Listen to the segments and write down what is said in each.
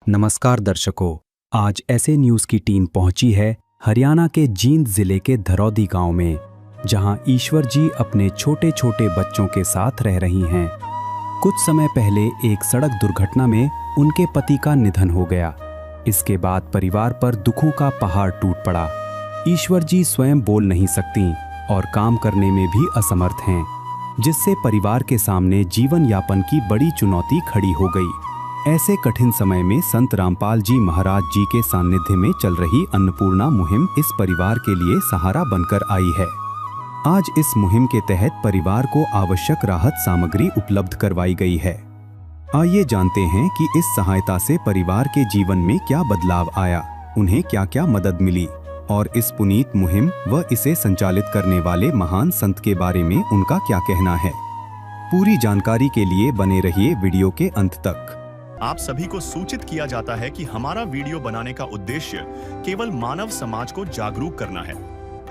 नमस्कार दर्शकों, आज ऐसे न्यूज़ की टीम पहुंची है हरियाणा के जींद जिले के धरौदी गांव में, जहां ईश्वर जी अपने छोटे छोटे बच्चों के साथ रह रही हैं। कुछ समय पहले एक सड़क दुर्घटना में उनके पति का निधन हो गया। इसके बाद परिवार पर दुखों का पहाड़ टूट पड़ा। ईश्वर जी स्वयं बोल नहीं सकती और काम करने में भी असमर्थ हैं, जिससे परिवार के सामने जीवन यापन की बड़ी चुनौती खड़ी हो गई। ऐसे कठिन समय में संत रामपाल जी महाराज जी के सानिध्य में चल रही अन्नपूर्णा मुहिम इस परिवार के लिए सहारा बनकर आई है। आज इस मुहिम के तहत परिवार को आवश्यक राहत सामग्री उपलब्ध करवाई गई है। आइए जानते हैं कि इस सहायता से परिवार के जीवन में क्या बदलाव आया, उन्हें क्या क्या मदद मिली और इस पुनीत मुहिम व इसे संचालित करने वाले महान संत के बारे में उनका क्या कहना है। पूरी जानकारी के लिए बने रहिए वीडियो के अंत तक। आप सभी को सूचित किया जाता है कि हमारा वीडियो बनाने का उद्देश्य केवल मानव समाज को जागरूक करना है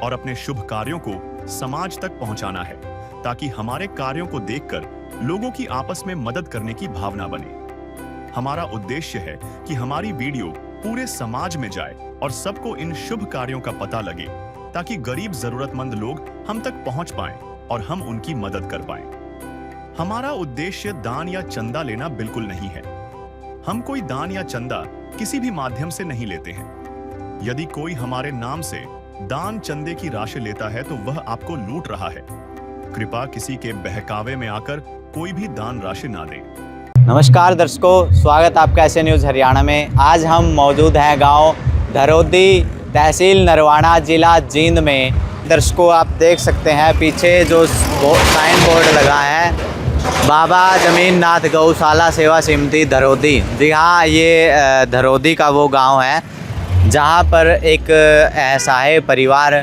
और अपने शुभ कार्यों को समाज तक पहुंचाना है, ताकि हमारे कार्यों को देखकर लोगों की आपस में मदद करने की भावना बने। हमारा उद्देश्य है कि हमारी वीडियो पूरे समाज में जाए और सबको इन शुभ कार्यों का पता लगे, ताकि गरीब जरूरतमंद लोग हम तक पहुंच पाएं और हम उनकी मदद कर पाएं। हमारा उद्देश्य दान या चंदा लेना बिल्कुल नहीं है। हम कोई दान या चंदा किसी भी माध्यम से नहीं लेते हैं। यदि कोई हमारे नाम से दान चंदे की राशि लेता है तो वह आपको लूट रहा है। कृपया किसी के बहकावे में आकर कोई भी दान राशि ना दें। नमस्कार दर्शकों, स्वागत आपका ऐसे न्यूज़ हरियाणा में। आज हम मौजूद हैं गांव धरौदी, तहसील नरवाना, जिला जींद में। दर्शकों, आप देख सकते हैं पीछे जो साइन बोर्ड लगा है, बाबा जमीन नाथ गौशाला सेवा समिति धरौदी। जी हाँ, ये धरौदी का वो गांव है जहां पर एक असहाय परिवार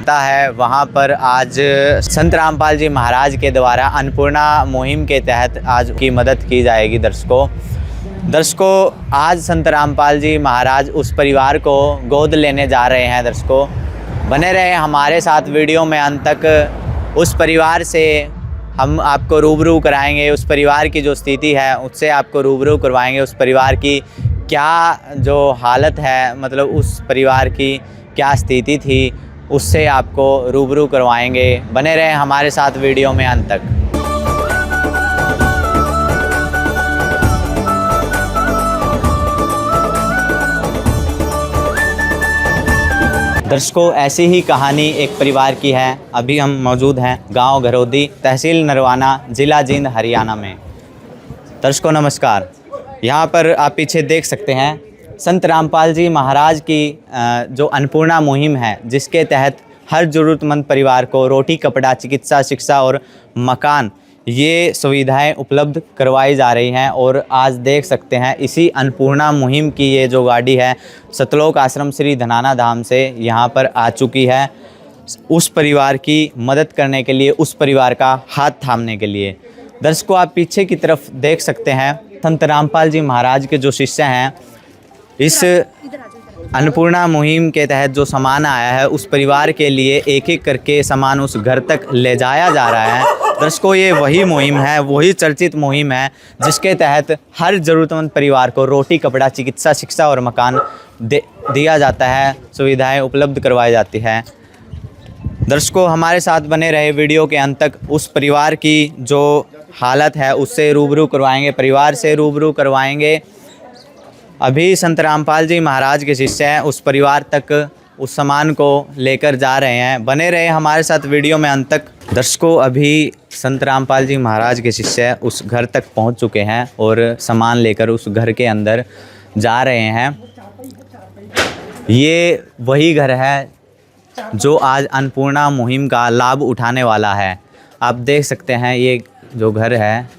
है। वहां पर आज संत रामपाल जी महाराज के द्वारा अन्नपूर्णा मुहिम के तहत आज की मदद की जाएगी। दर्शकों, आज संत रामपाल जी महाराज उस परिवार को गोद लेने जा रहे हैं। दर्शकों, बने रहे हमारे साथ वीडियो में अंत तक। उस परिवार से हम आपको रूबरू कराएंगे, उस परिवार की जो स्थिति है उससे आपको रूबरू करवाएंगे। उस परिवार की क्या जो हालत है, मतलब उस परिवार की क्या स्थिति थी, उससे आपको रूबरू करवाएंगे। बने रहें हमारे साथ वीडियो में अंत तक। दर्शकों, ऐसी ही कहानी एक परिवार की है। अभी हम मौजूद हैं गांव धरौदी, तहसील नरवाना, जिला जींद, हरियाणा में। दर्शकों नमस्कार। यहां पर आप पीछे देख सकते हैं संत रामपाल जी महाराज की जो अन्नपूर्णा मुहिम है, जिसके तहत हर ज़रूरतमंद परिवार को रोटी, कपड़ा, चिकित्सा, शिक्षा और मकान, ये सुविधाएं उपलब्ध करवाई जा रही हैं। और आज देख सकते हैं इसी अन्नपूर्णा मुहिम की ये जो गाड़ी है सतलोक आश्रम श्री धनाना धाम से यहाँ पर आ चुकी है, उस परिवार की मदद करने के लिए, उस परिवार का हाथ थामने के लिए। दर्शकों, आप पीछे की तरफ देख सकते हैं संत रामपाल जी महाराज के जो शिष्य हैं, इस अन्नपूर्णा मुहिम के तहत जो सामान आया है उस परिवार के लिए एक एक करके सामान उस घर तक ले जाया जा रहा है। दर्शकों, ये वही मुहिम है, वही चर्चित मुहिम है जिसके तहत हर ज़रूरतमंद परिवार को रोटी, कपड़ा, चिकित्सा, शिक्षा और मकान दिया जाता है, सुविधाएं उपलब्ध करवाई जाती है। दर्शकों, हमारे साथ बने रहे वीडियो के अंत तक। उस परिवार की जो हालत है उससे रूबरू करवाएंगे, परिवार से रूबरू करवाएंगे। अभी संत रामपाल जी महाराज के शिष्य हैं, उस परिवार तक उस सामान को लेकर जा रहे हैं। बने रहे हमारे साथ वीडियो में अंत तक। दर्शकों, अभी संत रामपाल जी महाराज के शिष्य उस घर तक पहुंच चुके हैं और सामान लेकर उस घर के अंदर जा रहे हैं। ये वही घर है जो आज अन्नपूर्णा मुहिम का लाभ उठाने वाला है। आप देख सकते हैं ये जो घर है,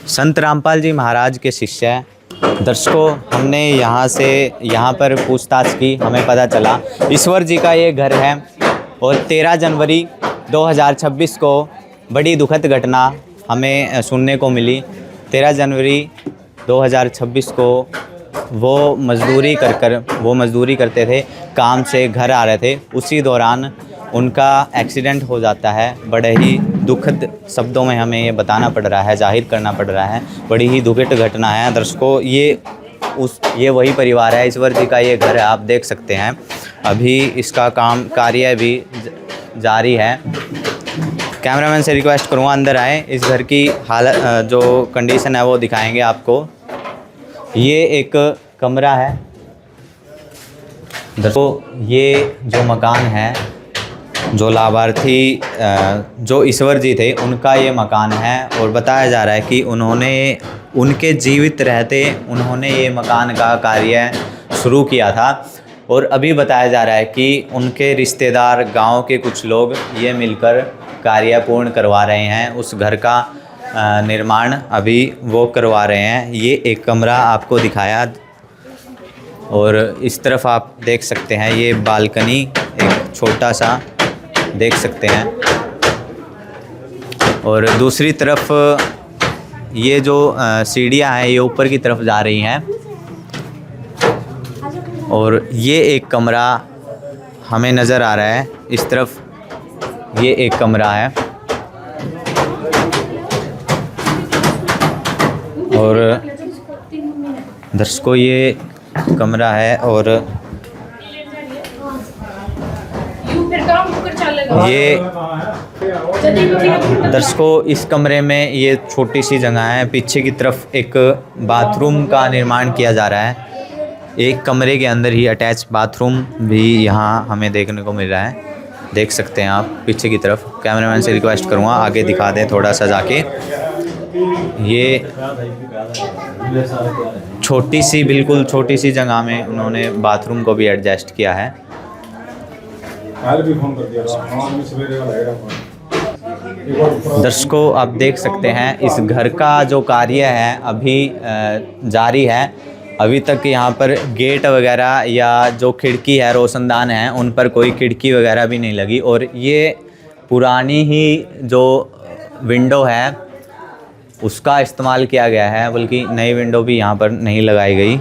संत रामपाल जी महाराज के शिष्य। दर्शकों, हमने यहाँ पर पूछताछ की, हमें पता चला ईश्वर जी का ये घर है और 13 जनवरी 2026 को बड़ी दुखद घटना हमें सुनने को मिली। 13 जनवरी 2026 को वो मजदूरी करते थे, काम से घर आ रहे थे, उसी दौरान उनका एक्सीडेंट हो जाता है। बड़े ही दुखद शब्दों में हमें ये बताना पड़ रहा है, जाहिर करना पड़ रहा है। बड़ी ही दुखद घटना है दर्शकों। ये वही परिवार है, ईश्वर जी का ये घर है, आप देख सकते हैं। अभी इसका कार्य भी जारी है। कैमरामैन से रिक्वेस्ट करूँगा अंदर आए, इस घर की हालत जो कंडीशन है वो दिखाएंगे आपको। ये एक कमरा है दर्शकों, ये जो मकान है, जो लाभार्थी जो ईश्वर जी थे उनका ये मकान है। और बताया जा रहा है कि उनके जीवित रहते उन्होंने ये मकान का कार्य शुरू किया था। और अभी बताया जा रहा है कि उनके रिश्तेदार, गांव के कुछ लोग ये मिलकर कार्य पूर्ण करवा रहे हैं। उस घर का निर्माण अभी वो करवा रहे हैं। ये एक कमरा आपको दिखाया और इस तरफ आप देख सकते हैं ये बालकनी एक छोटा सा देख सकते हैं। और दूसरी तरफ ये जो सीढ़ियाँ हैं ये ऊपर की तरफ जा रही हैं। और ये एक कमरा हमें नज़र आ रहा है, इस तरफ ये एक कमरा है। और दर्शकों ये कमरा है और ये दर्शकों इस कमरे में ये छोटी सी जगह है। पीछे की तरफ एक बाथरूम का निर्माण किया जा रहा है। एक कमरे के अंदर ही अटैच बाथरूम भी यहाँ हमें देखने को मिल रहा है, देख सकते हैं आप पीछे की तरफ। कैमरामैन से रिक्वेस्ट करूँगा आगे दिखा दें थोड़ा सा जाके। ये छोटी सी, बिल्कुल छोटी सी जगह में उन्होंने बाथरूम को भी एडजस्ट किया है। दर्शकों आप देख सकते हैं इस घर का जो कार्य है अभी जारी है। अभी तक यहाँ पर गेट वगैरह या जो खिड़की है, रोशनदान है, उन पर कोई खिड़की वगैरह भी नहीं लगी। और ये पुरानी ही जो विंडो है उसका इस्तेमाल किया गया है, बल्कि नई विंडो भी यहाँ पर नहीं लगाई गई।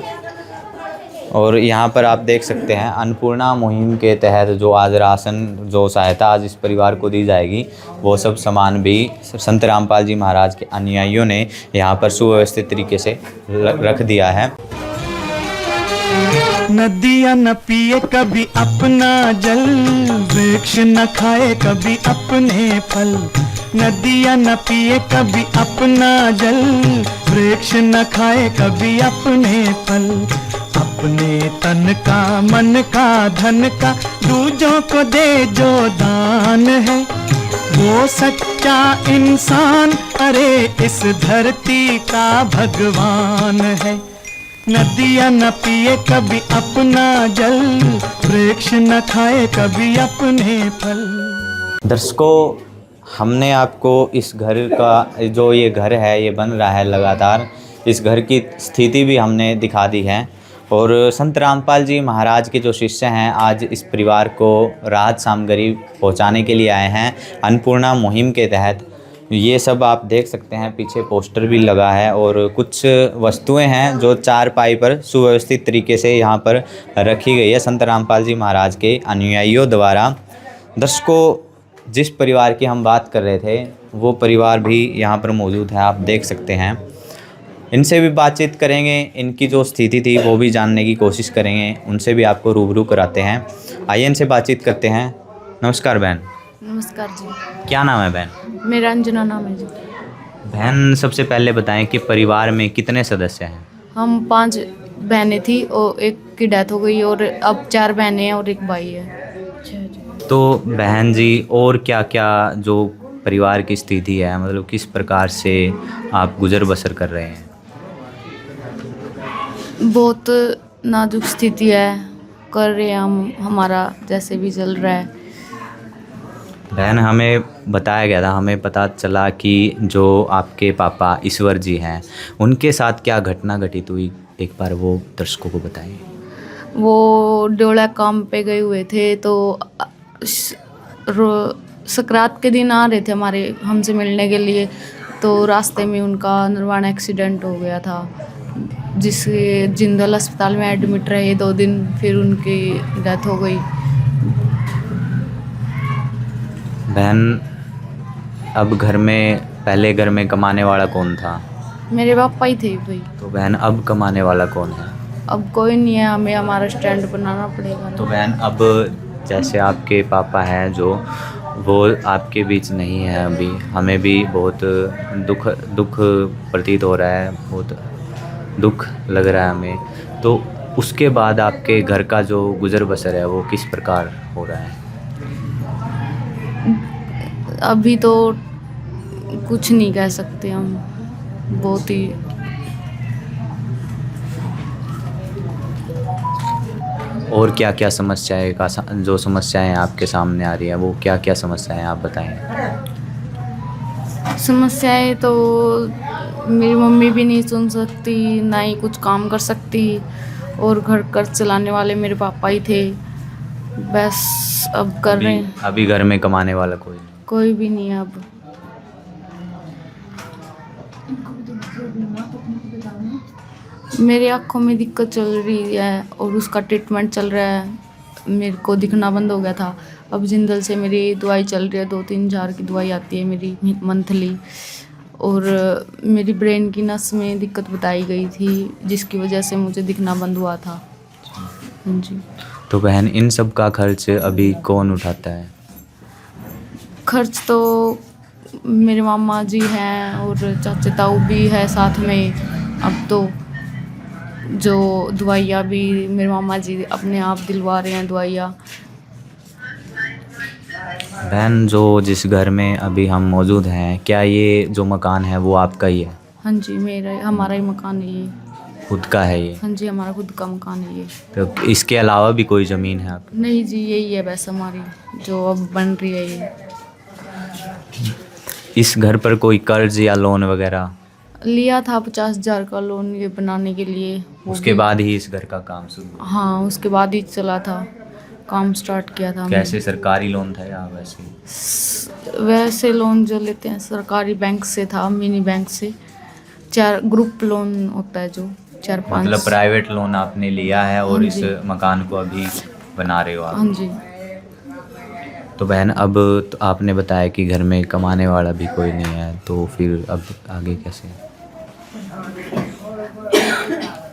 और यहाँ पर आप देख सकते हैं अन्नपूर्णा मुहिम के तहत जो आज राशन, जो सहायता आज इस परिवार को दी जाएगी, वो सब सामान भी संत रामपाल जी महाराज के अनुयायियों ने यहाँ पर सुव्यवस्थित तरीके से रख दिया है। नदियाँ न पिए कभी अपना जल, वृक्ष न खाए कभी अपने फल। नदियाँ न पिए कभी अपना जल, वृक्ष न खाए कभी अपने फल। अपने तन का, मन का, धन का दूजों को दे जो दान है, वो सच्चा इंसान अरे इस धरती का भगवान है। नदियाँ न पिए कभी अपना जल, वृक्ष न खाए कभी अपने फल। दर्शकों हमने आपको इस घर का, जो ये घर है ये बन रहा है लगातार, इस घर की स्थिति भी हमने दिखा दी है। और संत रामपाल जी महाराज के जो शिष्य हैं आज इस परिवार को राहत सामग्री पहुंचाने के लिए आए हैं अन्नपूर्णा मुहिम के तहत। ये सब आप देख सकते हैं, पीछे पोस्टर भी लगा है और कुछ वस्तुएं हैं जो चारपाई पर सुव्यवस्थित तरीके से यहाँ पर रखी गई है संत रामपाल जी महाराज के अनुयायियों द्वारा। दर्शकों जिस परिवार की हम बात कर रहे थे वो परिवार भी यहाँ पर मौजूद है, आप देख सकते हैं। इनसे भी बातचीत करेंगे, इनकी जो स्थिति थी वो भी जानने की कोशिश करेंगे, उनसे भी आपको रूबरू कराते हैं। आइए इनसे बातचीत करते हैं। नमस्कार बहन। नमस्कार जी। क्या नाम है बहन? मेरा अंजना नाम है जी। बहन सबसे पहले बताएं कि परिवार में कितने सदस्य हैं? हम 5 बहनें थी और एक की डेथ हो गई और अब 4 बहनें हैं और एक भाई है। तो बहन जी और क्या क्या जो परिवार की स्थिति है, मतलब किस प्रकार से आप गुजर बसर कर रहे हैं? बहुत नाजुक स्थिति है, कर रहे हैं हम, हमारा जैसे भी चल रहा है। बहन हमें बताया गया था, हमें पता चला कि जो आपके पापा ईश्वर जी हैं उनके साथ क्या घटना घटित हुई, एक बार वो दर्शकों को बताइए। वो डोला काम पे गए हुए थे तो सकरात के दिन आ रहे थे हमसे मिलने के लिए, तो रास्ते में उनका निर्वाण एक्सीडेंट हो गया था, जिससे जिंदल अस्पताल में एडमिट रहे 2 दिन, फिर उनकी डेथ हो गई। बहन अब घर में, पहले घर में कमाने वाला कौन था? मेरे पापा ही थे भाई। तो बहन अब कमाने वाला कौन है? अब कोई नहीं है, हमें हमारा स्टैंड बनाना पड़ेगा तो ना। बहन अब जैसे आपके पापा हैं जो, वो आपके बीच नहीं है अभी, हमें भी बहुत दुख प्रतीत हो रहा है, बहुत दुख लग रहा है हमें। तो उसके बाद आपके घर का जो गुजर बसर है वो किस प्रकार हो रहा है? अभी तो कुछ नहीं कह सकते हम, बहुत ही और क्या क्या समस्याएं का जो समस्याएं आपके सामने आ रही है, वो क्या क्या समस्याएं आप बताएं? समस्याएं तो मेरी मम्मी भी नहीं सुन सकती, ना ही कुछ काम कर सकती, और घर खर्च चलाने वाले मेरे पापा ही थे। बस अब कर रहे हैं, अभी घर में कमाने वाला कोई नहीं। कोई भी नहीं है अब। मेरी आँखों में दिक्कत चल रही है और उसका ट्रीटमेंट चल रहा है। मेरे को दिखना बंद हो गया था, अब जिंदल से मेरी दवाई चल रही है, 2-3 हज़ार की दवाई आती है मेरी मंथली। और मेरी ब्रेन की नस में दिक्कत बताई गई थी, जिसकी वजह से मुझे दिखना बंद हुआ था। हाँ जी। तो बहन इन सब का खर्च अभी कौन उठाता है? खर्च तो मेरे मामा जी हैं और चाचा ताऊ भी है साथ में। अब तो जो दवाइयाँ भी मेरे मामा जी अपने आप दिलवा रहे हैं दवाइयाँ। बहन जो जिस घर में अभी हम मौजूद हैं, क्या ये जो मकान है वो आपका ही है? हाँ जी, हमारा ही मकान है ये। खुद का है ये? हाँ जी, हमारा खुद का मकान है ये। तो इसके अलावा भी कोई ज़मीन है आपकी? नहीं जी, यही है बस हमारी जो अब बन रही है ये। इस घर पर कोई कर्ज या लोन वगैरह? लिया था 50,000 का लोन ये बनाने के लिए। उसके बाद ही इस घर का काम शुरू हुआ? हाँ, उसके बाद ही चला था, काम स्टार्ट किया था हमने। कैसे, सरकारी लोन था या वैसे? वैसे लोन जो लेते हैं सरकारी बैंक से था, मिनी बैंक से। 4 ग्रुप लोन होता है जो 4-5। मतलब प्राइवेट लोन आपने लिया है और हाँ इस जी। मकान को अभी बना रहे हो आप? हाँ जी। तो बहन अब तो आपने बताया कि घर में कमाने वाला भी कोई नहीं है, तो फिर अब आगे कैसे?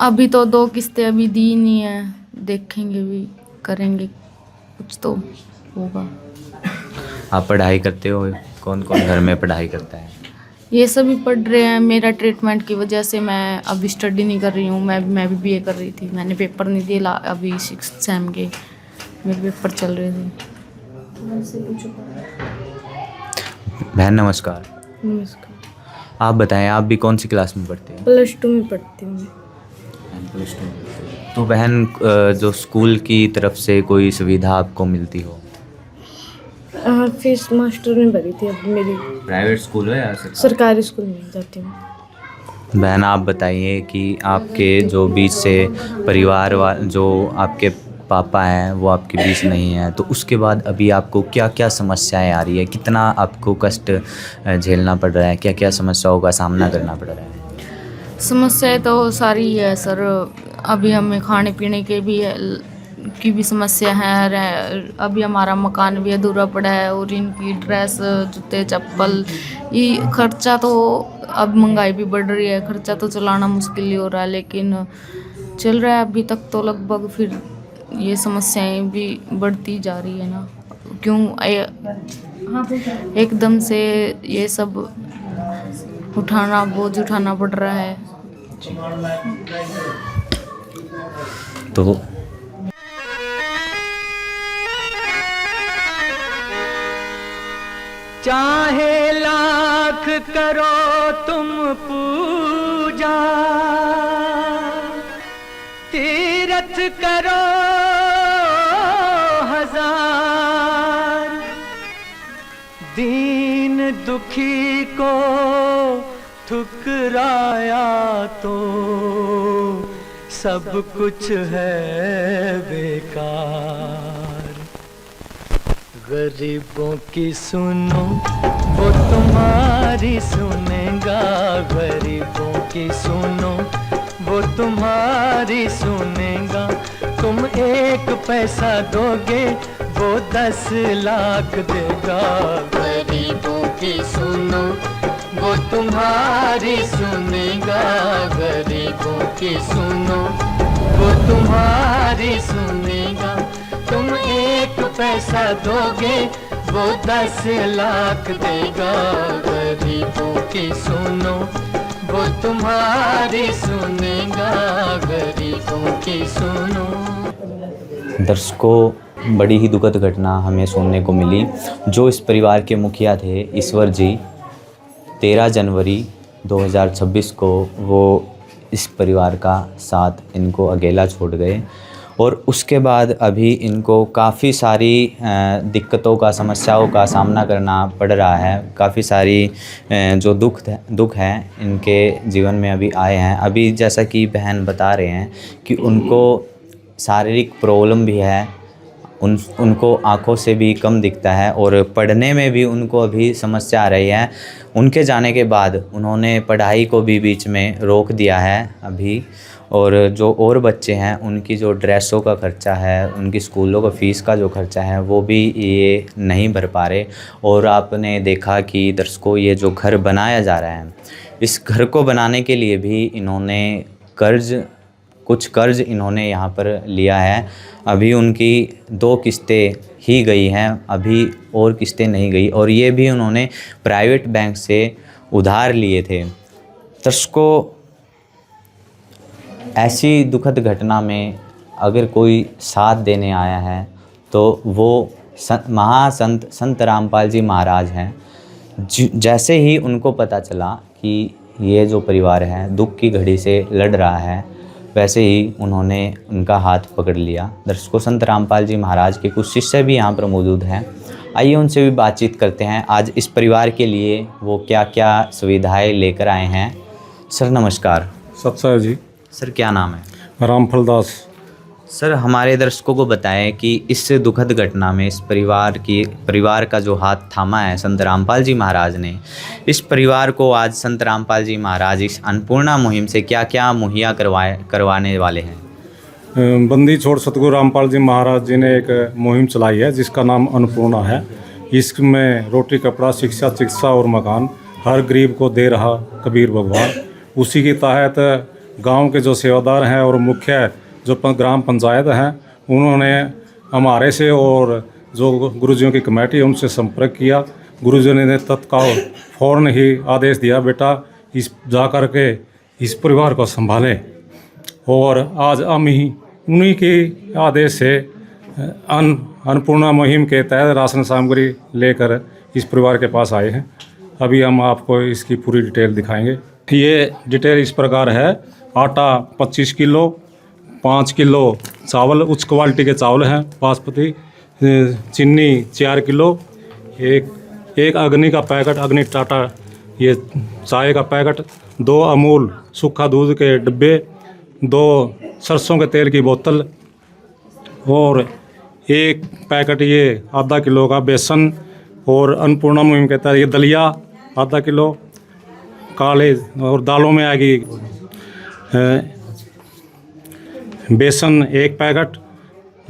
अभी तो 2 किस्तें अभी दी नहीं है, देखेंगे भी, करेंगे कुछ तो होगा। आप पढ़ाई करते हो? कौन कौन घर में पढ़ाई करता है? ये सभी पढ़ रहे हैं। मेरा ट्रीटमेंट की वजह से मैं अभी स्टडी नहीं कर रही हूँ। मैं भी बीए कर रही थी, मैंने पेपर नहीं दिए अभी 6th सेम के मेरे पेपर चल रहे थे। बहन नमस्कार। नमस्कार। आप बताएं, आप भी कौन सी क्लास में पढ़ते हैं? +2 में पढ़ती हूँ। +2 में पढ़ते हैं। तो बहन जो स्कूल की तरफ से कोई सुविधा आपको मिलती हो? फीस मास्टर में भरी थी, अब मेरी प्राइवेट स्कूल है या सरकारी स्कूल में जाती हूँ। बहन आप बताइए कि आपके जो बीच से परिवार जो आपके पापा हैं वो आपके बीच नहीं हैं, तो उसके बाद अभी आपको क्या क्या समस्याएं आ रही है, कितना आपको कष्ट झेलना पड़ रहा है, क्या क्या समस्याओं का सामना करना पड़ रहा है? समस्याएं तो सारी है सर। अभी हमें खाने पीने की भी समस्या है। अभी हमारा मकान भी अधूरा पड़ा है और इनकी ड्रेस, जूते, चप्पल, ये खर्चा तो अब महंगाई भी बढ़ रही है, खर्चा तो चलाना मुश्किल ही हो रहा है, लेकिन चल रहा है अभी तक तो लगभग। फिर ये समस्याएं भी बढ़ती जा रही है ना, क्यों एकदम से ये सब बोझ उठाना पड़ रहा है। तो चाहे लाख करो तुम पूजा, तीरथ करो 1000, दीन दुखी को ठुकराया तो सब कुछ है बेकार। गरीबों की सुनो वो तुम्हारी सुनेगा, गरीबों की सुनो वो तुम्हारी सुनेगा। तुम 1 पैसा दोगे वो 10 लाख देगा। गरीबों की सुनो वो तुम्हारी सुनेगा, गरीबों की सुनो वो तुम्हारी सुनेगा। तुम 1 पैसा दोगे वो 10 लाख देगा। गरीबों की सुनो वो तुम्हारी सुनेगा, गरीबों की सुनो। दर्शकों, बड़ी ही दुखद घटना हमें सुनने को मिली। जो इस परिवार के मुखिया थे ईश्वर जी, 13 जनवरी 2026 को वो इस परिवार का साथ इनको अकेला छोड़ गए और उसके बाद अभी इनको काफ़ी सारी दिक्कतों का, समस्याओं का सामना करना पड़ रहा है। काफ़ी सारी जो दुख है इनके जीवन में अभी आए हैं। अभी जैसा कि बहन बता रहे हैं कि उनको शारीरिक प्रॉब्लम भी है, उनको आँखों से भी कम दिखता है और पढ़ने में भी उनको अभी समस्या आ रही है। उनके जाने के बाद उन्होंने पढ़ाई को भी बीच में रोक दिया है अभी। और जो और बच्चे हैं उनकी जो ड्रेसों का खर्चा है, उनकी स्कूलों का फ़ीस का जो खर्चा है वो भी ये नहीं भर पा रहे। और आपने देखा कि दर्शकों, ये जो घर बनाया जा रहा है, इस घर को बनाने के लिए भी इन्होंने कुछ कर्ज इन्होंने यहाँ पर लिया है। अभी उनकी 2 किस्तें ही गई हैं, अभी और किस्तें नहीं गई और ये भी उन्होंने प्राइवेट बैंक से उधार लिए थे। दर्शकों, ऐसी दुखद घटना में अगर कोई साथ देने आया है तो वो महासंत संत रामपाल जी महाराज हैं। जैसे ही उनको पता चला कि ये जो परिवार है दुख की घड़ी से लड़ रहा है, वैसे ही उन्होंने उनका हाथ पकड़ लिया। दर्शकों, संत रामपाल जी महाराज के कुछ शिष्य भी यहाँ पर मौजूद हैं। आइए उनसे भी बातचीत करते हैं। आज इस परिवार के लिए वो क्या क्या सुविधाएं लेकर आए हैं। सर नमस्कार। सत्सर जी। सर क्या नाम है? रामफल दास। सर, हमारे दर्शकों को बताएं कि इस दुखद घटना में इस परिवार का जो हाथ थामा है संत रामपाल जी महाराज ने, इस परिवार को आज संत रामपाल जी महाराज इस अन्नपूर्णा मुहिम से क्या क्या मुहैया करवाने वाले हैं? बंदी छोड़ सतगुरु रामपाल जी महाराज जी ने एक मुहिम चलाई है जिसका नाम अन्नपूर्णा है। इसमें रोटी, कपड़ा, शिक्षा, चिकित्सा और मकान हर गरीब को दे रहा कबीर भगवान। उसी के तहत गांव के जो सेवादार हैं और मुख्य जो ग्राम पंचायत हैं, उन्होंने हमारे से और जो गुरुजियों की कमेटी है उनसे संपर्क किया। गुरुजियों ने तत्काल फ़ौरन ही आदेश दिया, बेटा इस जा कर के इस परिवार को संभालें। और आज हम ही उन्हीं के आदेश से अन्नपूर्णा मुहिम के तहत राशन सामग्री लेकर इस परिवार के पास आए हैं। अभी हम आपको इसकी पूरी डिटेल दिखाएंगे। ये डिटेल इस प्रकार है। आटा 25 किलो, 5 किलो चावल, उच्च क्वालिटी के चावल हैं बासमती, चीनी 4 किलो, एक अग्नि का पैकेट, अग्नि टाटा ये चाय का पैकेट, 2 अमूल सूखा दूध के डिब्बे, 2 सरसों के तेल की बोतल और 1 पैकेट ये आधा किलो का बेसन। और अन्नपूर्णा मुहिम के तहत ये दलिया आधा किलो, काले और दालों में आएगी बेसन 1 पैकेट,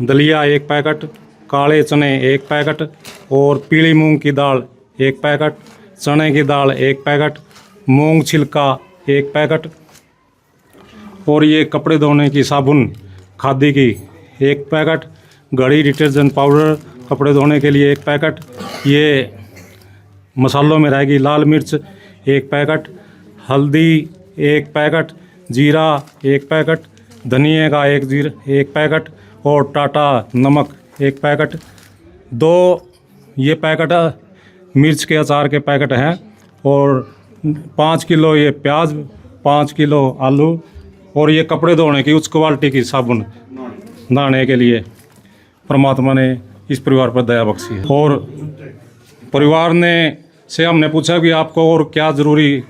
दलिया 1 पैकेट, काले चने 1 पैकेट और पीली मूंग की दाल 1 पैकेट, चने की दाल 1 पैकेट, मूंग छिलका 1 पैकेट और ये कपड़े धोने की साबुन खादी की 1 पैकेट, घड़ी डिटर्जेंट पाउडर कपड़े धोने के लिए 1 पैकेट। ये मसालों में रहेगी लाल मिर्च 1 पैकेट, हल्दी 1 पैकेट, जीरा 1 पैकेट, धनिया का 1 पैकेट और टाटा नमक 1 पैकेट। 2 ये पैकेट मिर्च के अचार के पैकेट हैं और 5 किलो ये प्याज, 5 किलो आलू और ये कपड़े धोने की उच्च क्वालिटी की साबुन नहाने के लिए परमात्मा ने इस परिवार पर दया बख्शी है। और परिवार ने से हमने पूछा कि आपको और क्या ज़रूरी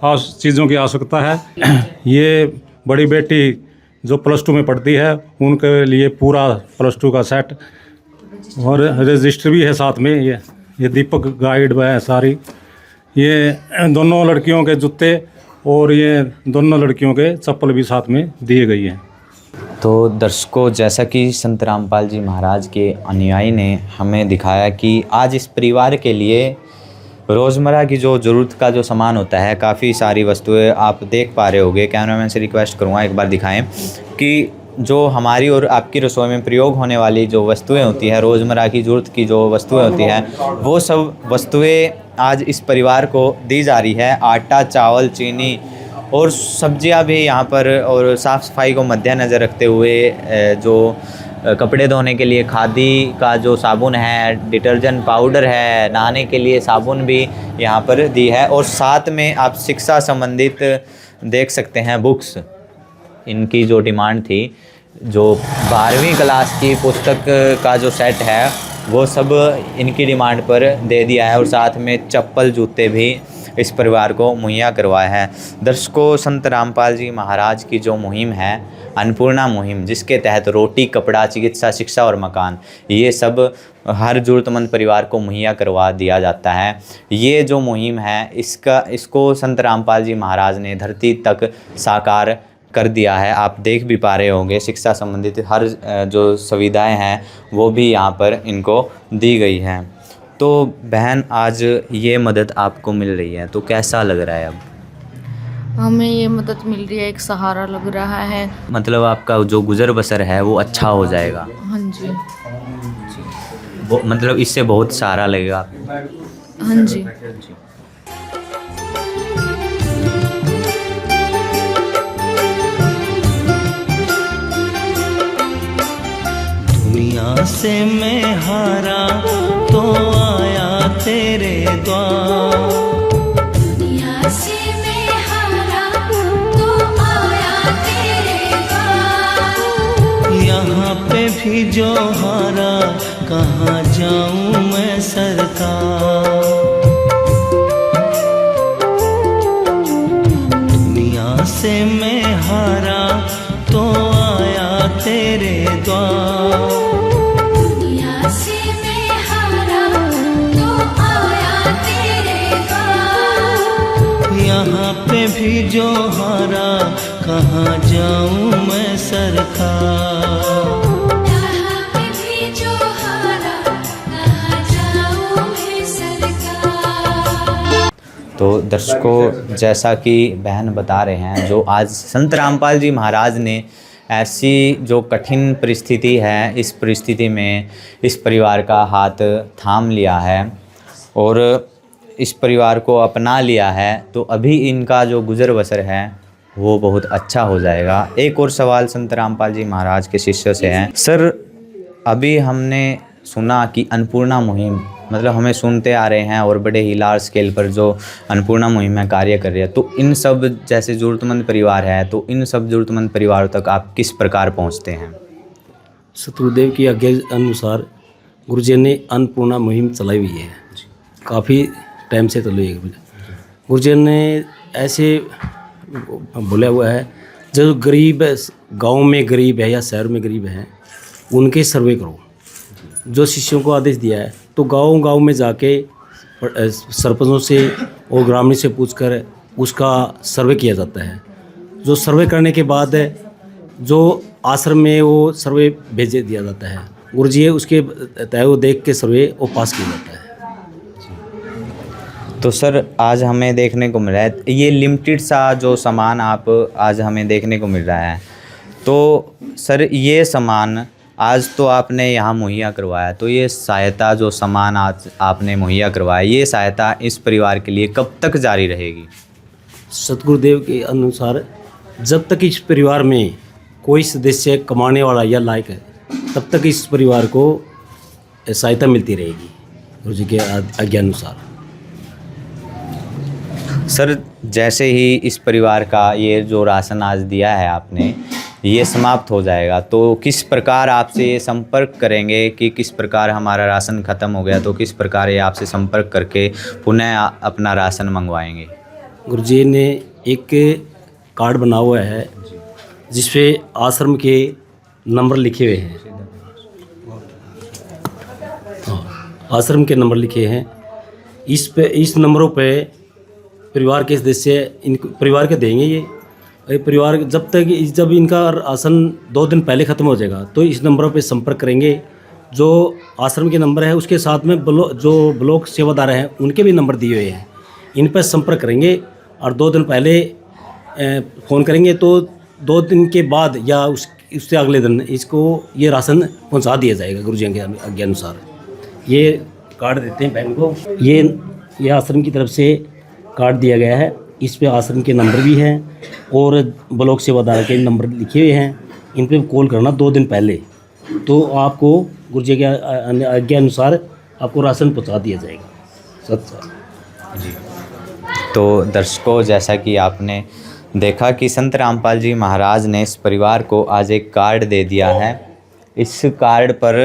चीज़ों की आवश्यकता है। ये बड़ी बेटी जो +2 में पढ़ती है उनके लिए पूरा +2 का सेट और रजिस्टर भी है साथ में। ये दीपक गाइड है सारी। ये दोनों लड़कियों के जूते और ये दोनों लड़कियों के चप्पल भी साथ में दिए गई हैं। तो दर्शकों, जैसा कि संत रामपाल जी महाराज के अनुयायी ने हमें दिखाया कि आज इस परिवार के लिए रोज़मर्रा की जो ज़रूरत का जो सामान होता है, काफ़ी सारी वस्तुएं आप देख पा रहे होंगे। कैमरामैन से रिक्वेस्ट करूँगा एक बार दिखाएं कि जो हमारी और आपकी रसोई में प्रयोग होने वाली जो वस्तुएं होती हैं, रोज़मर्रा की ज़रूरत की जो वस्तुएं होती हैं, वो सब वस्तुएं आज इस परिवार को दी जा रही है। आटा, चावल, चीनी और सब्जियां भी यहाँ पर, और साफ़ सफाई को मद्देनज़र रखते हुए जो कपड़े धोने के लिए खादी का जो साबुन है, डिटर्जेंट पाउडर है, नहाने के लिए साबुन भी यहाँ पर दी है। और साथ में आप शिक्षा संबंधित देख सकते हैं बुक्स, इनकी जो डिमांड थी, जो 12वीं क्लास की पुस्तक का जो सेट है वो सब इनकी डिमांड पर दे दिया है। और साथ में चप्पल, जूते भी इस परिवार को मुहैया करवाया है। दर्शकों, संत रामपाल जी महाराज की जो मुहिम है, अन्नपूर्णा मुहिम, जिसके तहत रोटी, कपड़ा, चिकित्सा, शिक्षा और मकान, ये सब हर ज़रूरतमंद परिवार को मुहैया करवा दिया जाता है। ये जो मुहिम है, इसको संत रामपाल जी महाराज ने धरती तक साकार कर दिया है। आप देख भी पा रहे होंगे, शिक्षा संबंधित हर जो सुविधाएं हैं वो भी यहाँ पर इनको दी गई हैं। तो बहन, आज ये मदद आपको मिल रही है तो कैसा लग रहा है? अब हमें ये मदद मिल रही है, एक सहारा लग रहा है। मतलब आपका जो गुजर बसर है वो अच्छा हो जाएगा। हाँ जी। वो मतलब इससे बहुत सहारा लगेगा आपको। हाँ जी। दुनिया से मैं हारा तो आया तेरे द्वार, दुनिया से मैं हारा तो आया तेरे द्वार। यहाँ पे भी जो हारा, कहाँ जाऊँ मैं सरकार। दुनिया से मैं हारा तो आया तेरे द्वार, दुनिया से मैं हारा तो आया तेरे द्वार। यहाँ पे भी जो हारा, कहाँ जाऊँ मैं सरकार। यहाँ पे भी जो हारा, कहाँ जाऊँ मैं सरकार। तो दर्शकों, जैसा कि बहन बता रहे हैं, जो आज संत रामपाल जी महाराज ने ऐसी जो कठिन परिस्थिति है, इस परिस्थिति में इस परिवार का हाथ थाम लिया है और इस परिवार को अपना लिया है, तो अभी इनका जो गुजर बसर है वो बहुत अच्छा हो जाएगा। एक और सवाल संत रामपाल जी महाराज के शिष्य से है। सर, अभी हमने सुना कि अन्नपूर्णा मुहिम, मतलब हमें सुनते आ रहे हैं और बड़े ही लार्ज स्केल पर जो अन्नपूर्णा मुहिम में कार्य कर रही है, तो इन सब जैसे ज़रूरतमंद परिवार है, तो इन सब ज़रूरतमंद परिवारों तक आप किस प्रकार पहुंचते हैं? सतगुरुदेव की आज्ञा अनुसार गुरुजी ने अन्नपूर्णा मुहिम चलाई हुई है, काफ़ी टाइम से चली है। गुरुजी ने ऐसे बोला हुआ है, जो गरीब गांव में गरीब है या शहर में गरीब है, उनके सर्वे करो। जो शिष्यों को आदेश दिया है, तो गांव-गांव में जाके सरपंचों से और ग्रामीण से पूछकर उसका सर्वे किया जाता है। जो सर्वे करने के बाद जो आश्रम में वो सर्वे भेज दिया जाता है, गुरुजी उसके तय वो देख के सर्वे वो पास किया जाता है। तो सर, आज हमें देखने को मिल रहा है ये लिमिटेड सा जो सामान आप आज हमें देखने को मिल रहा है, तो सर ये सामान आज तो आपने यहाँ मुहैया करवाया, तो ये सहायता जो सामान आज आपने मुहैया करवाया, ये सहायता इस परिवार के लिए कब तक जारी रहेगी? सतगुरुदेव के अनुसार जब तक इस परिवार में कोई सदस्य कमाने वाला या लायक है, तब तक इस परिवार को सहायता मिलती रहेगी गुरुजी के आज्ञा अनुसार। सर, जैसे ही इस परिवार का ये जो राशन आज दिया है आपने, ये समाप्त हो जाएगा, तो किस प्रकार आपसे ये संपर्क करेंगे कि किस प्रकार हमारा राशन ख़त्म हो गया, तो किस प्रकार ये आपसे संपर्क करके पुनः अपना राशन मंगवाएंगे? गुरुजी ने एक कार्ड बना हुआ है जिस पे आश्रम के नंबर लिखे हुए हैं। आश्रम के नंबर लिखे हैं। इस नंबरों पे परिवार के सदस्य इन परिवार के देंगे ये, ये परिवार जब इनका राशन 2 दिन पहले ख़त्म हो जाएगा तो इस नंबरों पे संपर्क करेंगे। जो आश्रम के नंबर है उसके साथ में जो ब्लॉक सेवादार हैं उनके भी नंबर दिए हुए हैं, इन पर संपर्क करेंगे और 2 दिन पहले फ़ोन करेंगे तो 2 दिन के बाद या उससे अगले दिन इसको ये राशन पहुंचा दिया जाएगा गुरुजी के आज्ञा अनुसार। ये कार्ड देते हैं बहन को, ये आश्रम की तरफ से कार्ड दिया गया है, इस पे आश्रम के नंबर भी हैं और ब्लॉक सेवादार के नंबर लिखे हुए हैं। इन पर कॉल करना 2 दिन पहले, तो आपको गुरुजी के आज्ञा अनुसार आपको राशन पहुंचा दिया जाएगा। सच जी। तो दर्शकों, जैसा कि आपने देखा कि संत रामपाल जी महाराज ने इस परिवार को आज एक कार्ड दे दिया है। इस कार्ड पर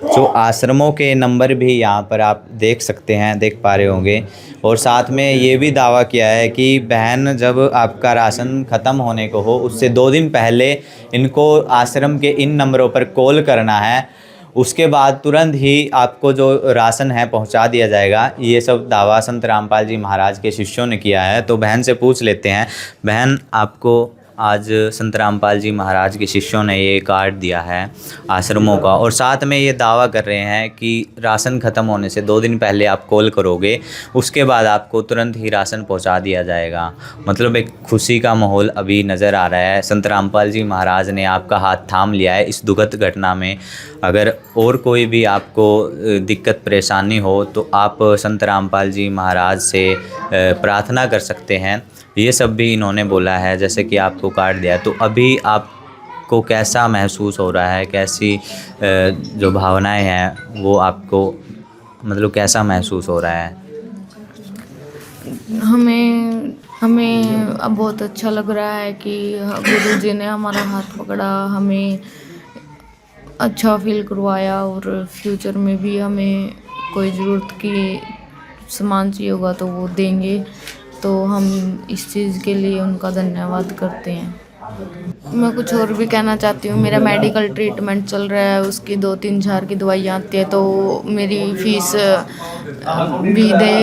जो आश्रमों के नंबर भी यहाँ पर आप देख सकते हैं, देख पा रहे होंगे। और साथ में ये भी दावा किया है कि बहन जब आपका राशन ख़त्म होने को हो उससे 2 दिन पहले इनको आश्रम के इन नंबरों पर कॉल करना है, उसके बाद तुरंत ही आपको जो राशन है पहुंचा दिया जाएगा। ये सब दावा संत रामपाल जी महाराज के शिष्यों ने किया है। तो बहन से पूछ लेते हैं, बहन आपको आज संत रामपाल जी महाराज के शिष्यों ने ये कार्ड दिया है आश्रमों का, और साथ में ये दावा कर रहे हैं कि राशन ख़त्म होने से 2 दिन पहले आप कॉल करोगे, उसके बाद आपको तुरंत ही राशन पहुंचा दिया जाएगा। मतलब एक खुशी का माहौल अभी नज़र आ रहा है। संत रामपाल जी महाराज ने आपका हाथ थाम लिया है इस दुखद घटना में। अगर और कोई भी आपको दिक्कत परेशानी हो तो आप संत रामपाल जी महाराज से प्रार्थना कर सकते हैं। ये सब भी इन्होंने बोला है, जैसे कि आपको कार्ड दिया। तो अभी आपको कैसा महसूस हो रहा है, कैसी जो भावनाएं हैं वो आपको मतलब कैसा महसूस हो रहा है? हमें अब बहुत अच्छा लग रहा है कि गुरु जी ने हमारा हाथ पकड़ा, हमें अच्छा फील करवाया, और फ्यूचर में भी हमें कोई ज़रूरत की सामान चाहिए होगा तो वो देंगे। तो हम इस चीज़ के लिए उनका धन्यवाद करते हैं। मैं कुछ और भी कहना चाहती हूँ। मेरा मेडिकल ट्रीटमेंट चल रहा है, उसकी 2-3 हज़ार की दवाइयाँ आती है, तो मेरी फ़ीस भी दे,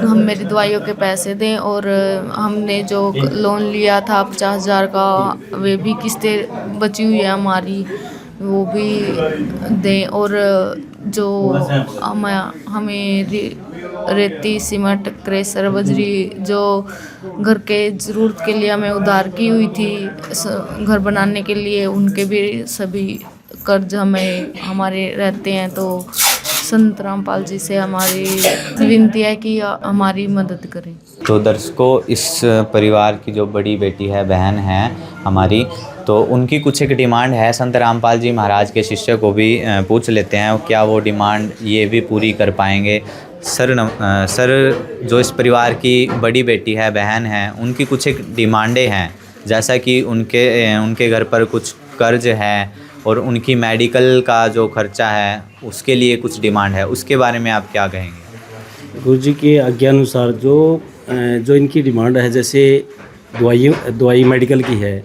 हम मेरी दवाइयों के पैसे दें, और हमने जो लोन लिया था 50,000 का, वे भी किस्तें बची हुई है हमारी, वो भी दें। और जो हमें रेती, सीमेंट, क्रेशर, बजरी जो घर के ज़रूरत के लिए हमें उधार की हुई थी घर बनाने के लिए, उनके भी सभी कर्ज हमारे रहते हैं। तो संत रामपाल जी से हमारी विनती है कि हमारी मदद करें। तो दर्शकों, इस परिवार की जो बड़ी बेटी है, बहन है हमारी, तो उनकी कुछ एक डिमांड है। संत रामपाल जी महाराज के शिष्य को भी पूछ लेते हैं क्या वो डिमांड ये भी पूरी कर पाएंगे। सर, जो इस परिवार की बड़ी बेटी है, बहन है, उनकी कुछ एक डिमांडें हैं, जैसा कि उनके घर पर कुछ कर्ज है और उनकी मेडिकल का जो खर्चा है उसके लिए कुछ डिमांड है, उसके बारे में आप क्या कहेंगे? गुरुजी के आज्ञा अनुसार जो इनकी डिमांड है, जैसे दवाई मेडिकल की है,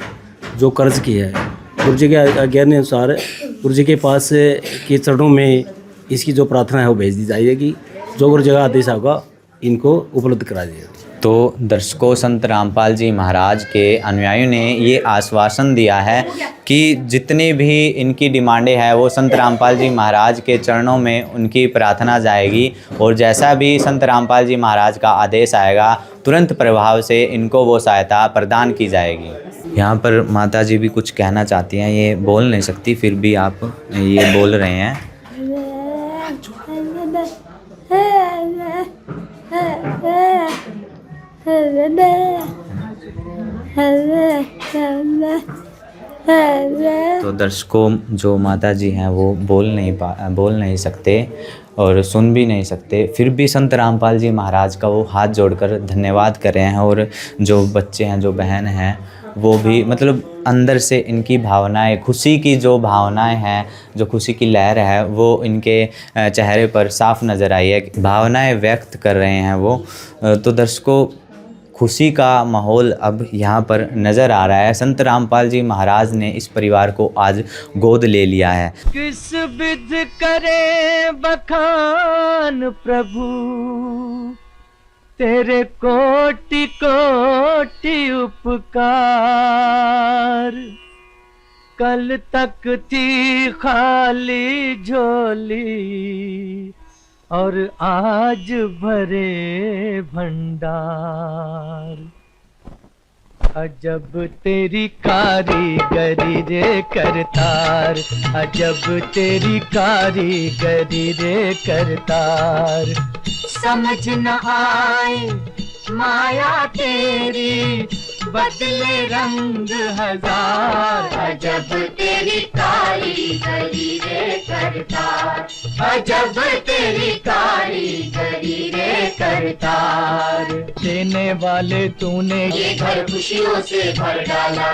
जो कर्ज की है, गुरुजी के आज्ञा अनुसार गुरुजी के पास के चरणों में इसकी जो प्रार्थना है वो भेज दी जाएगी। जो गुरुजी का आदेश होगा इनको उपलब्ध करा दिया। तो दर्शकों, संत रामपाल जी महाराज के अनुयायियों ने ये आश्वासन दिया है कि जितनी भी इनकी डिमांडें हैं वो संत रामपाल जी महाराज के चरणों में उनकी प्रार्थना जाएगी, और जैसा भी संत रामपाल जी महाराज का आदेश आएगा तुरंत प्रभाव से इनको वो सहायता प्रदान की जाएगी। यहाँ पर माता जी भी कुछ कहना चाहती हैं, ये बोल नहीं सकती, फिर भी आप ये बोल रहे हैं। तो दर्शकों, जो माता जी हैं वो बोल नहीं सकते और सुन भी नहीं सकते, फिर भी संत रामपाल जी महाराज का वो हाथ जोड़कर धन्यवाद कर रहे हैं। और जो बच्चे हैं, जो बहन हैं, वो भी मतलब अंदर से इनकी भावनाएं, खुशी की जो भावनाएं हैं, जो खुशी की लहर है, वो इनके चेहरे पर साफ नज़र आई है, भावनाएं व्यक्त कर रहे हैं वो। तो दर्शकों, खुशी का माहौल अब यहाँ पर नज़र आ रहा है। संत रामपाल जी महाराज ने इस परिवार को आज गोद ले लिया है। किस विध करे बखान प्रभु, तेरे कोटि कोटि उपकार, कल तक थी खाली झोली और आज भरे भंडार। अजब तेरी कारीगरी रे करतार, अजब तेरी कारीगरी रे करतार। समझ न आए माया तेरी, बदले रंग हजार। अजब तेरी कारीगरी रे करतार, अजब तेरी कारीगरी रे करतार। देने वाले तूने ये घर खुशियों से भर डाला,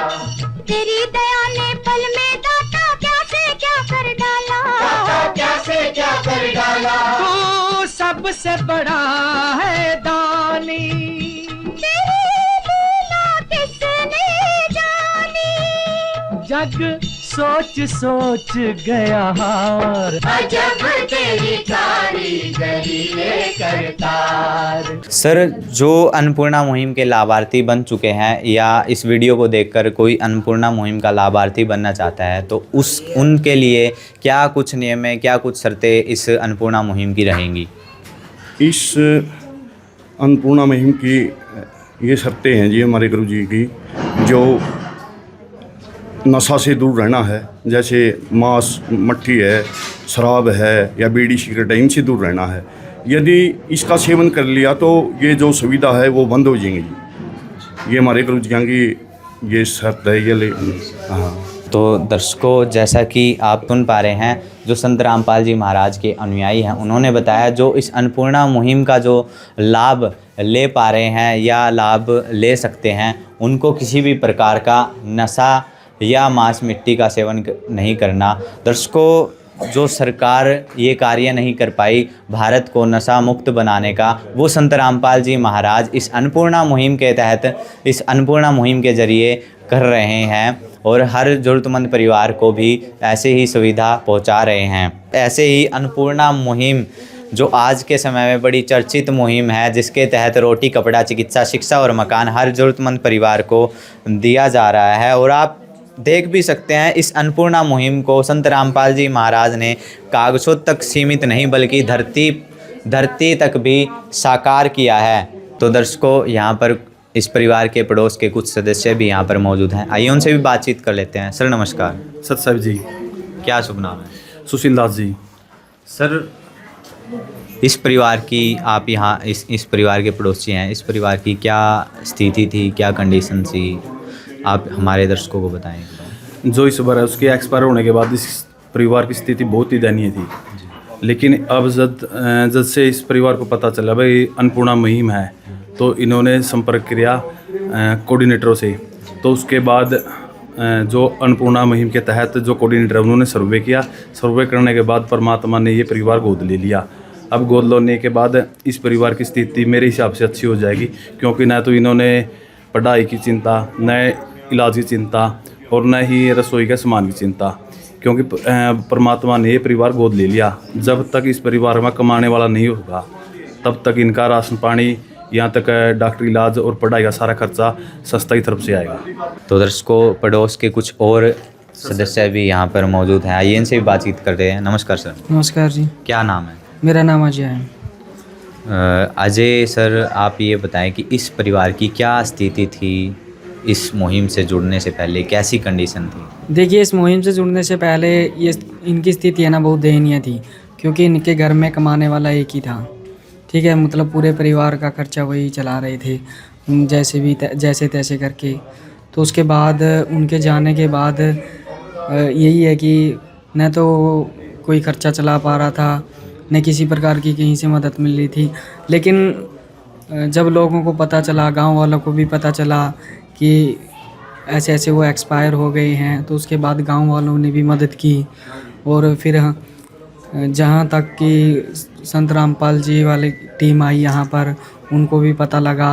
तेरी दया ने पल में दाता क्या से क्या कर डाला, दाता क्या से क्या कर डाला। तू सबसे बड़ा है दानी, तेरी लीला किसने जानी। जग सोच सोच गया हार। अजब तेरी कारीगरी रे करतार। सर, जो अन्नपूर्णा मुहिम के लाभार्थी बन चुके हैं या इस वीडियो को देखकर कोई अन्नपूर्णा मुहिम का लाभार्थी बनना चाहता है तो उनके लिए क्या कुछ नियम है, क्या कुछ शर्तें इस अन्नपूर्णा मुहिम की रहेंगी? इस अन्नपूर्णा मुहिम की ये शर्तें हैं जी हमारे गुरु जी की, जो नशा से दूर रहना है, जैसे मांस मट्ठी है, शराब है या बीड़ी सिगरेट है, इनसे दूर रहना है। यदि इसका सेवन कर लिया तो ये जो सुविधा है वो बंद हो जाएंगी जी। ये हमारे गुरु जी की ये शर्त है ये हाँ। तो दर्शकों, जैसा कि आप सुन पा रहे हैं, जो संत रामपाल जी महाराज के अनुयायी हैं उन्होंने बताया जो इस अन्नपूर्णा मुहिम का जो लाभ ले पा रहे हैं या लाभ ले सकते हैं, उनको किसी भी प्रकार का नशा या मांस मिट्टी का सेवन नहीं करना। दर्शकों, जो सरकार ये कार्य नहीं कर पाई भारत को नशा मुक्त बनाने का, वो संत रामपाल जी महाराज इस अन्नपूर्णा मुहिम के तहत, इस अन्नपूर्णा मुहिम के ज़रिए कर रहे हैं और हर ज़रूरतमंद परिवार को भी ऐसे ही सुविधा पहुंचा रहे हैं। ऐसे ही अन्नपूर्णा मुहिम जो आज के समय में बड़ी चर्चित मुहिम है, जिसके तहत रोटी, कपड़ा, चिकित्सा, शिक्षा और मकान हर ज़रूरतमंद परिवार को दिया जा रहा है। और आप देख भी सकते हैं इस अन्नपूर्णा मुहिम को संत रामपाल जी महाराज ने कागज़ों तक सीमित नहीं बल्कि धरती तक भी साकार किया है। तो दर्शकों, यहाँ पर इस परिवार के पड़ोस के कुछ सदस्य भी यहाँ पर मौजूद हैं, आइए उनसे भी बातचीत कर लेते हैं। सर नमस्कार। सत साहब जी। क्या शुभ नाम है? सुशील दास जी। सर, इस परिवार की आप यहाँ इस परिवार के पड़ोसी हैं, इस परिवार की क्या स्थिति थी, क्या कंडीशन थी, आप हमारे दर्शकों को बताएं। जो इस बार है उसके एक्सपायर होने के बाद इस परिवार की स्थिति बहुत ही दयनीय थी, लेकिन अब जब से इस परिवार को पता चला भाई अन्नपूर्णा मुहिम है तो इन्होंने संपर्क किया कोऑर्डिनेटरों से। तो उसके बाद जो अन्नपूर्णा मुहिम के तहत जो कोऑर्डिनेटर है उन्होंने सर्वे किया। सर्वे करने के बाद परमात्मा ने ये परिवार गोद ले लिया। अब गोद लेने के बाद इस परिवार की स्थिति मेरे हिसाब से अच्छी हो जाएगी, क्योंकि न तो इन्होंने पढ़ाई की चिंता, न इलाज की चिंता और न ही रसोई के सामान की चिंता, क्योंकि परमात्मा ने ये परिवार गोद ले लिया। जब तक इस परिवार में कमाने वाला नहीं होगा तब तक इनका राशन पानी, यहाँ तक डॉक्टर इलाज और पढ़ाई का सारा खर्चा संस्था की तरफ से आएगा। तो दर्शकों, पड़ोस के कुछ और सदस्य भी यहाँ पर मौजूद हैं, आइए इनसे भी बातचीत करते हैं। नमस्कार सर। नमस्कार जी। क्या नाम है? मेरा नाम अजय है। अजय सर, आप ये बताएं कि इस परिवार की क्या स्थिति थी इस मुहिम से जुड़ने से पहले, कैसी कंडीशन थी? देखिए, इस मुहिम से जुड़ने से पहले ये इनकी स्थिति है ना बहुत दयनीय थी, क्योंकि इनके घर में कमाने वाला एक ही था। ठीक है, मतलब पूरे परिवार का खर्चा वही चला रहे थे जैसे तैसे करके। तो उसके बाद उनके जाने के बाद यही है कि न तो कोई खर्चा चला पा रहा था, न किसी प्रकार की कहीं से मदद मिल रही थी। लेकिन जब लोगों को पता चला, गांव वालों को भी पता चला कि ऐसे ऐसे वो एक्सपायर हो गए हैं, तो उसके बाद गांव वालों ने भी मदद की। और फिर जहां तक कि संत रामपाल जी वाली टीम आई यहाँ पर, उनको भी पता लगा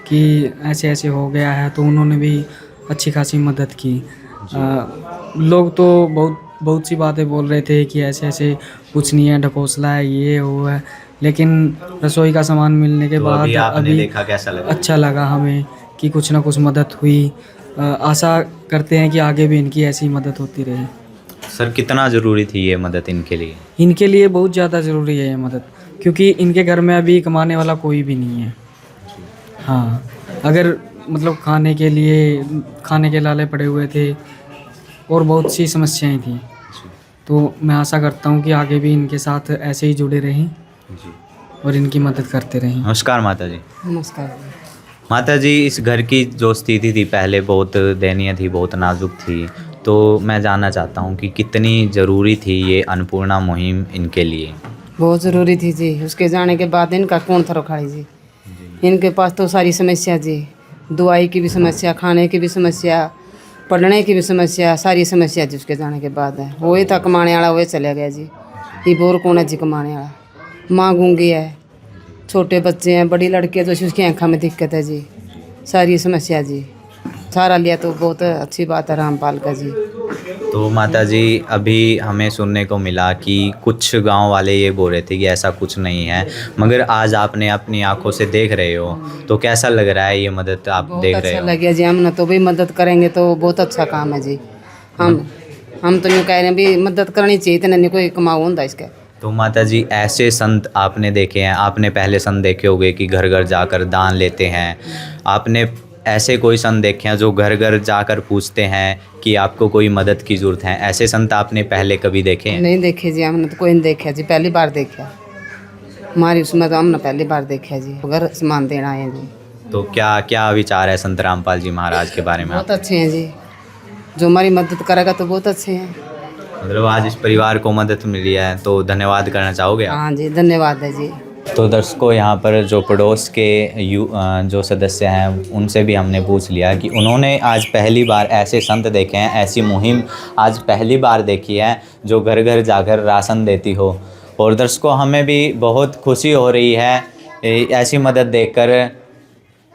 कि ऐसे ऐसे हो गया है, तो उन्होंने भी अच्छी खासी मदद की। लोग तो बहुत सी बातें बोल रहे थे कि ऐसे ऐसे कुछ नहीं है, ढकोसला है, ये वो है, लेकिन रसोई का सामान मिलने के तो बाद अभी आपने अभी देखा कैसा लगा? अच्छा लगा हमें कि कुछ ना कुछ मदद हुई। आशा करते हैं कि आगे भी इनकी ऐसी मदद होती रहे। सर कितना ज़रूरी थी ये मदद इनके लिए? इनके लिए बहुत ज़्यादा ज़रूरी है ये मदद, क्योंकि इनके घर में अभी कमाने वाला कोई भी नहीं है। हाँ, अगर मतलब खाने के लाले पड़े हुए थे और बहुत सी समस्याएं थी। तो मैं आशा करता हूँ कि आगे भी इनके साथ ऐसे ही जुड़े रहें और इनकी मदद करते रहें। नमस्कार माता जी। नमस्कार। माता जी, इस घर की जो स्थिति थी पहले बहुत दयनीय थी, बहुत नाजुक थी, तो मैं जानना चाहता हूँ कि कितनी ज़रूरी थी ये अन्नपूर्णा मुहिम इनके लिए? बहुत ज़रूरी थी जी। उसके जाने के बाद इनका कौन था रोखाड़ी जी। इनके पास तो सारी समस्या जी, दवाई की भी समस्या, खाने की भी समस्या, पढ़ने की भी समस्या, सारी समस्या जी उसके जाने के बाद है। वही था कमाने वाला, वही चले गया जी। ये बोर कौन है जी कमाने वाला? माँ गूंगी है, छोटे बच्चे हैं, बड़ी लड़की है तो उसकी आँखों में दिक्कत है जी। सारी समस्या जी, सारा लिया तो बहुत अच्छी बात है रामपाल का जी। तो माता जी, अभी हमें सुनने को मिला कि कुछ गांव वाले ये बोल रहे थे कि ऐसा कुछ नहीं है, मगर आज आपने अपनी आंखों से देख रहे हो, तो कैसा लग रहा है ये मदद आप देख रहे अच्छा हो? लग गया जी। हम ना तो भी मदद करेंगे तो बहुत अच्छा काम है जी। हम तो यूँ कह रहे हैं भी मदद करनी चाहिए, इतना नहीं कोई कमाओ होता इसका। तो माता जी, ऐसे संत आपने देखे हैं, आपने पहले संत देखे होंगे कि घर घर जाकर दान लेते हैं, आपने ऐसे कोई संत देखे हैं जो घर घर जाकर पूछते हैं कि आपको कोई मदद की ज़रूरत है? ऐसे संत आपने पहले कभी देखे हैं? नहीं देखे जी, हमने तो कोई नहीं देखा जी, पहली बार देखा हमारी उसमें, तो हमने पहली बार देखा जी। अगर सामान देना है जी। तो क्या क्या विचार है संत रामपाल जी महाराज के बारे में? बहुत अच्छे हैं जी, जो हमारी मदद करेगा तो बहुत अच्छे हैं। मतलब आज इस परिवार को मदद मिली है तो धन्यवाद करना चाहोगे आप? हाँ जी, धन्यवाद है जी। तो दर्शकों, यहाँ पर जो पड़ोस के जो सदस्य हैं उनसे भी हमने पूछ लिया कि उन्होंने आज पहली बार ऐसे संत देखे हैं, ऐसी मुहिम आज पहली बार देखी है जो घर घर जाकर राशन देती हो। और दर्शकों, हमें भी बहुत खुशी हो रही है ऐसी मदद देखकर।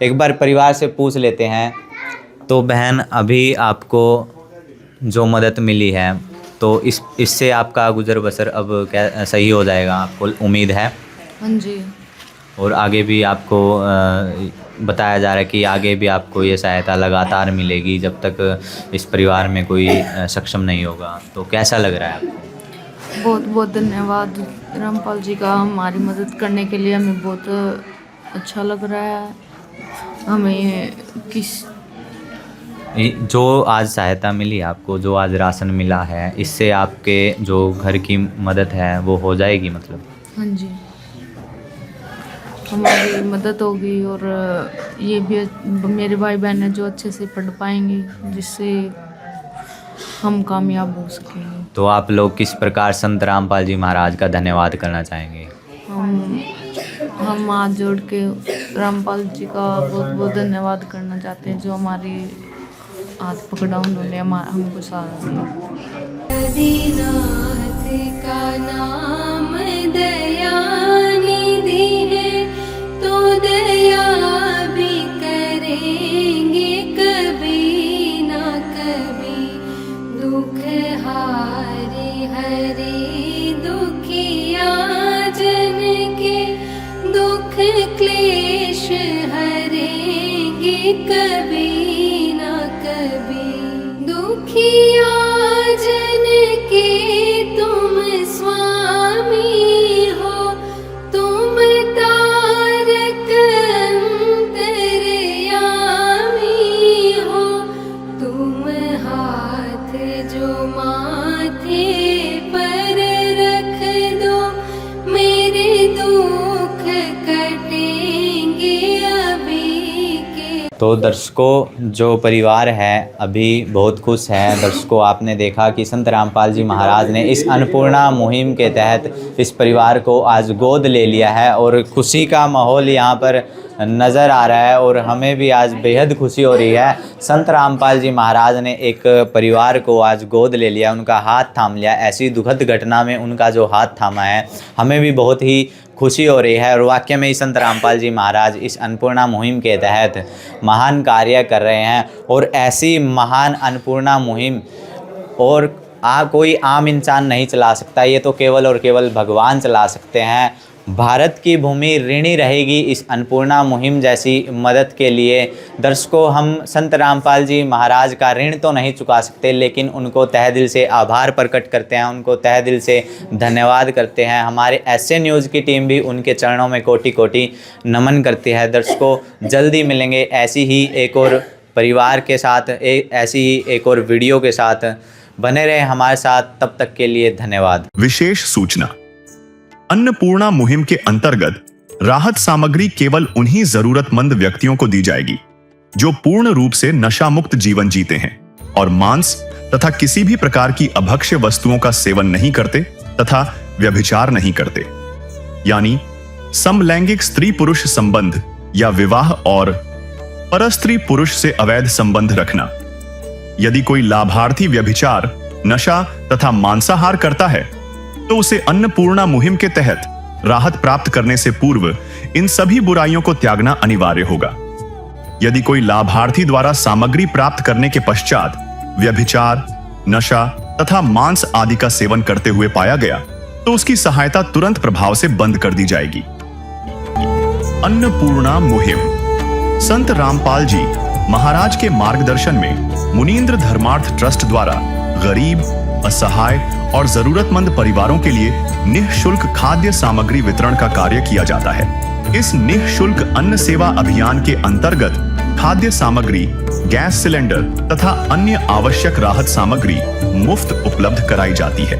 एक बार परिवार से पूछ लेते हैं। तो बहन, अभी आपको जो मदद मिली है तो इससे आपका गुजर बसर अब क्या सही हो जाएगा, आपको उम्मीद है? हाँ जी। और आगे भी आपको बताया जा रहा है कि आगे भी आपको ये सहायता लगातार मिलेगी जब तक इस परिवार में कोई सक्षम नहीं होगा। तो कैसा लग रहा है आपको? बहुत बहुत धन्यवाद रामपाल जी का, हमारी मदद करने के लिए। हमें बहुत अच्छा लग रहा है। हमें जो आज सहायता मिली आपको, जो आज राशन मिला है, इससे आपके जो घर की मदद है वो हो जाएगी मतलब? हाँ जी, हमारी मदद होगी और ये भी मेरे भाई बहन हैं जो अच्छे से पढ़ पाएंगे, जिससे हम कामयाब हो सकेंगे। तो आप लोग किस प्रकार संत रामपाल जी महाराज का धन्यवाद करना चाहेंगे? हम हाथ जोड़ के रामपाल जी का बहुत बहुत धन्यवाद करना चाहते हैं, जो हमारी हाथ पकड़ा उन्होंने हमको सहारा दिया। दीनानाथ का नाम दयानिधि है, तो दया भी करेंगे कभी ना कभी। दुख हारे हरे दुखिया जन के, दुख क्लेश हरेंगे कभी ना कभी। दुखिया जन के तुम स्वामी हो, तुम तारक अंतर्यामी हो। तुम हाथ जो माथे पर रख दो, मेरे दुख कटेंगे अभी के। तो दर्शकों, जो परिवार है अभी बहुत खुश है। दर्शकों, आपने देखा कि संत रामपाल जी महाराज ने इस अन्नपूर्णा मुहिम के तहत इस परिवार को आज गोद ले लिया है और खुशी का माहौल यहाँ पर नज़र आ रहा है और हमें भी आज बेहद खुशी हो रही है। संत रामपाल जी महाराज ने एक परिवार को आज गोद ले लिया, उनका हाथ थाम लिया। ऐसी दुखद घटना में उनका जो हाथ थामा है, हमें भी बहुत ही खुशी हो रही है। और वाकई में ही संत रामपाल जी महाराज इस अन्नपूर्णा मुहिम के तहत महान कार्य कर रहे हैं। और ऐसी महान अन्नपूर्णा मुहिम और कोई आम इंसान नहीं चला सकता, ये तो केवल और केवल भगवान चला सकते हैं। भारत की भूमि ऋणी रहेगी इस अन्नपूर्णा मुहिम जैसी मदद के लिए। दर्शकों, हम संत रामपाल जी महाराज का ऋण तो नहीं चुका सकते, लेकिन उनको तहे दिल से आभार प्रकट करते हैं, उनको तहे दिल से धन्यवाद करते हैं। हमारे एसए न्यूज़ की टीम भी उनके चरणों में कोटि कोटि नमन करती है। दर्शकों, जल्दी मिलेंगे ऐसी ही एक और परिवार के साथ, ऐसी ही एक और वीडियो के साथ। बने रहे हमारे साथ, तब तक के लिए धन्यवाद। विशेष सूचना, अन्नपूर्णा मुहिम के अंतर्गत राहत सामग्री केवल उन्हीं जरूरतमंद व्यक्तियों को दी जाएगी जो पूर्ण रूप से नशा मुक्त जीवन जीते हैं और मांस तथा किसी भी प्रकार की अभक्ष्य वस्तुओं का सेवन नहीं करते तथा व्यभिचार नहीं करते, यानी समलैंगिक स्त्री पुरुष संबंध या विवाह और परस्त्री पुरुष से अवैध संबंध रखना। यदि कोई लाभार्थी व्यभिचार, नशा तथा मांसाहार करता है तो उसे अन्नपूर्णा मुहिम के तहत राहत प्राप्त करने से पूर्व इन सभी बुराइयों को त्यागना अनिवार्य होगा। यदि कोई लाभार्थी द्वारा सामग्री प्राप्त करने के पश्चात व्यभिचार, नशा तथा मांस आदि का सेवन करते हुए पाया गया तो उसकी सहायता तुरंत प्रभाव से बंद कर दी जाएगी। अन्नपूर्णा मुहिम संत रामपाल जी महाराज के मार्गदर्शन में मुनींद्र धर्मार्थ ट्रस्ट द्वारा गरीब, असहाय और जरूरतमंद परिवारों के लिए निःशुल्क खाद्य सामग्री वितरण का कार्य किया जाता है। इस निःशुल्क अन्न सेवा अभियान के अंतर्गत खाद्य सामग्री, गैस सिलेंडर तथा अन्य आवश्यक राहत सामग्री मुफ्त उपलब्ध कराई जाती है।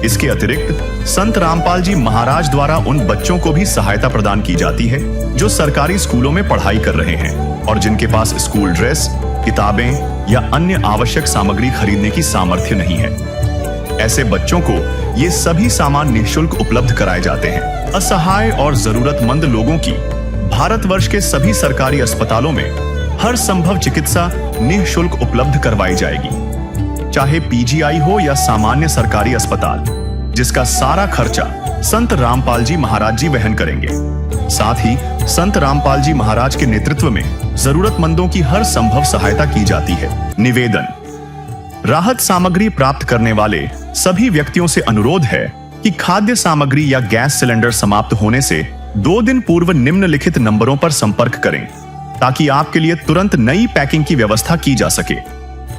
इसके अतिरिक्त संत रामपाल जी महाराज द्वारा उन बच्चों को भी सहायता प्रदान की जाती है जो सरकारी स्कूलों में पढ़ाई कर रहे हैं और जिनके पास स्कूल ड्रेस, किताबें या अन्य आवश्यक सामग्री खरीदने की सामर्थ्य नहीं है। ऐसे बच्चों को ये सभी सामान निःशुल्क उपलब्ध कराए जाते हैं। असहाय और जरूरतमंद लोगों की भारतवर्ष के सभी सरकारी अस्पतालों में हर संभव चिकित्सा निःशुल्क उपलब्ध करवाई जाएगी, चाहे पीजीआई हो या सामान्य सरकारी अस्पताल, जिसका सारा खर्चा संत रामपाल जी महाराज जी वहन करेंगे। साथ ही संत रामपाल जी महाराज के नेतृत्व में जरूरतमंदों की हर संभव सहायता की जाती है। निवेदन, राहत सामग्री प्राप्त करने वाले सभी व्यक्तियों से अनुरोध है कि खाद्य सामग्री या गैस सिलेंडर समाप्त होने से 2 दिन पूर्व निम्नलिखित नंबरों पर संपर्क करें ताकि आपके लिए तुरंत नई पैकिंग की व्यवस्था की जा सके।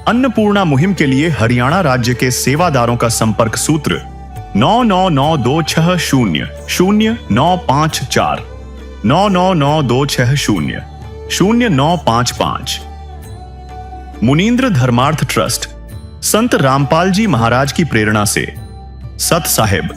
अन्नपूर्णा मुहिम के लिए हरियाणा राज्य के सेवादारों का संपर्क सूत्र 9992600954 9992600955। मुनींद्र धर्मार्थ ट्रस्ट संत रामपाल जी महाराज की प्रेरणा से सत साहिब